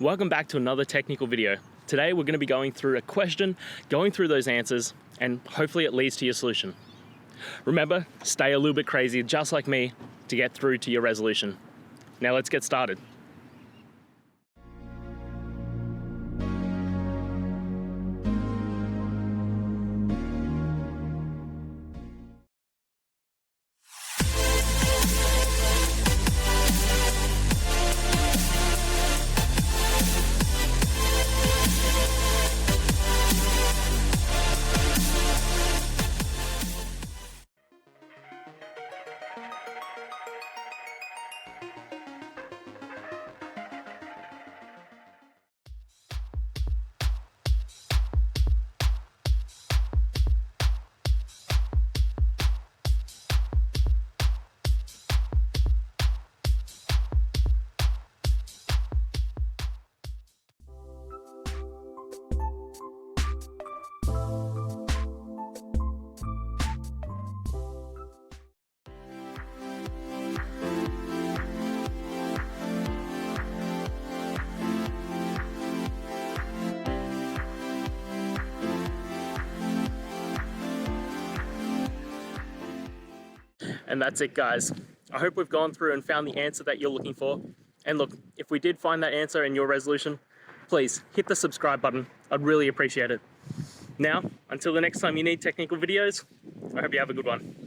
Welcome back to another technical video. Today we're going to be going through a question, going through those answers, and hopefully it leads to your solution. Remember, stay a little bit crazy, just like me, to get through to your resolution. Now let's get started. And that's it, guys. I hope we've gone through and found the answer that you're looking for. And look, if we did find that answer in your resolution, please hit the subscribe button. I'd really appreciate it. Now, until the next time you need technical videos, I hope you have a good one.